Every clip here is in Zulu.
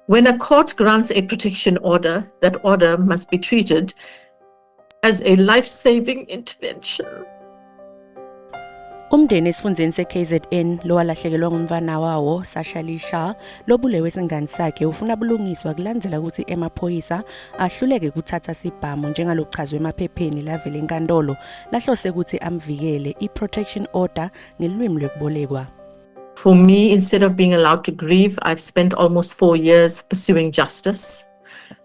When a court grants a protection order, that order must be treated as a life-saving intervention. Umndeni esifundeni se-KZN lo walahlekelwa ngumfana wawo Sashalisha lobulewe isingane sakhe ufuna bulungiswa kulandela ukuthi emaphoyisa ahluleke kuthatha sibhamu njengalokuchazwe emaphepheni lavela enkantolo lahlose ukuthi amvikele i-protection order ngelimi lokubolekwa. For me, instead of being allowed to grieve, I've spent almost 4 years pursuing justice.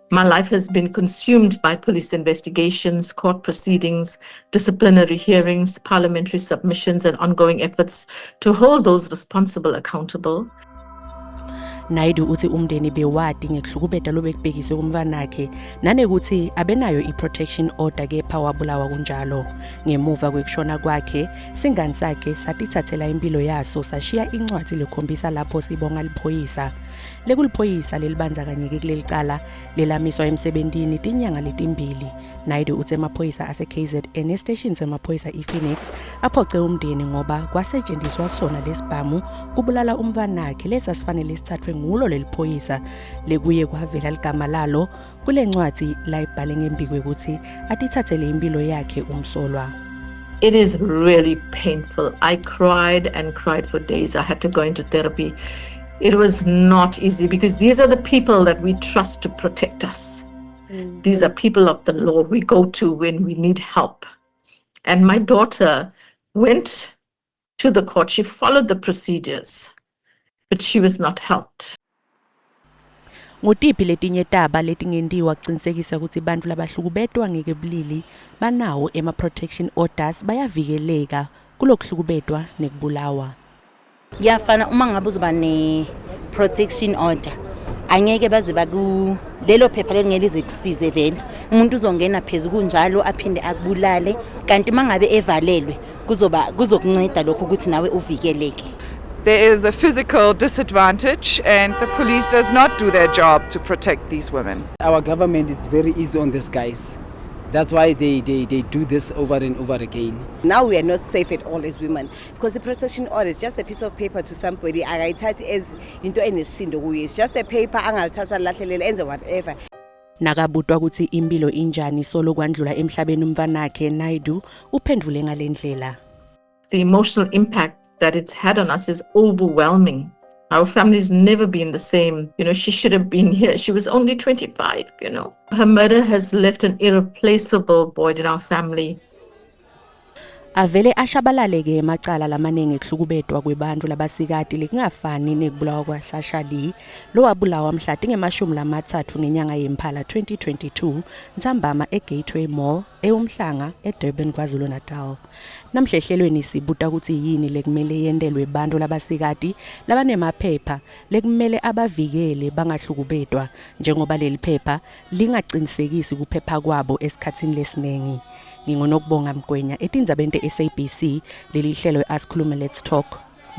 My life has been consumed by police investigations, court proceedings, disciplinary hearings, parliamentary submissions, and ongoing efforts to hold those responsible accountable. Naidu uthi umndeni bewadi ngekuhlukubeda lobekubhekiswe kumvanakhe nanekuthi abenayo i-protection order kepha wabulawa kunjalo. Ngemuva kwekushona kwakhe, singane sakhe satithathela impilo yaso sashiya incwadi lekhombisa lapho sibonga liphoyisa. Lekuliphoyisa lelibandzakanyeke kuleli cala lelamiswa emsebentini tinyanga letimbili. Naidu uthi emaphoyisa ase-KZN estation semaphoyisa i-Phoenix aphoce umndeni ngoba kwasetshenziswa sona lesibhamu kubulala umvanakhe lesasifanele sithathwe ngulo leliphoyisa lekuye kwavela ligama lalo kule ncwadi layibhale ngembikwe ukuthi atithathele impilo yakhe umsolwa. It is really painful. I cried and cried for days. I had to go into therapy. It was not easy because these are the people that we trust to protect us. Mm-hmm. These are people of the law we go to when we need help. And my daughter went to the court. She followed the procedures, but she was not helped. Ngotiphi letinye taba letingendiwa kuqinisekisa ukuthi bantu labahlukubedwa ngeke bulili banawo ema-protection orders bayavikeleka kulokuhlukubedwa nekubulawa. Yafana uma ngabe uzoba ne-protection order angeke baze baku lelo phepha lengelize kusize vele umuntu uzongena phezulu kunjalo aphinde akubulale kanti mangabe evalelwe kuzokunceda lokho ukuthi nawe uvikeleke. There is a physical disadvantage and the police does not do their job to protect these women. Our government is very easy on these guys. That's why they do this over and over again. Now we are not safe at all as women because the protection order is just a piece of paper to somebody. Akayithathi as into enesindo kuye. It's just a paper angalithatha lahlelele enze whatever. Nakabutwa ukuthi impilo injani solo kwandlula emhlabeni umvanakhe Naidu uphendvule ngalendlela. The emotional impact that it's had on us is overwhelming. Our family's never been the same. You know, she should have been here. She was only 25, you know. Her murder has left an irreplaceable void in our family. Avele ashabalaleke emacala lamanenge ekuhlukubedwa kwebantu labasikati lekungafani nekubulawa kwaSashali lo wabulawa mhla tinge-13 ngenyanga yeMphala 2022 Ntsambama eGateway Mall eUmhlanga eDurban KwaZulu-Natal. Namhlehlelweni sibuta ukuthi yini lekumele yendelwe bantu labasikati labanemaphepha lekumele abavikele bangahlukubedwa njengoba leli phepha lingaqinisekisi kuphepha kwabo esikhatsini lesinengi. Ngingonokubonga Mgwenya etindzabeni te-SABC leli hlelo asikhulume Let's Talk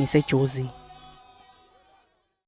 ngiseJozi.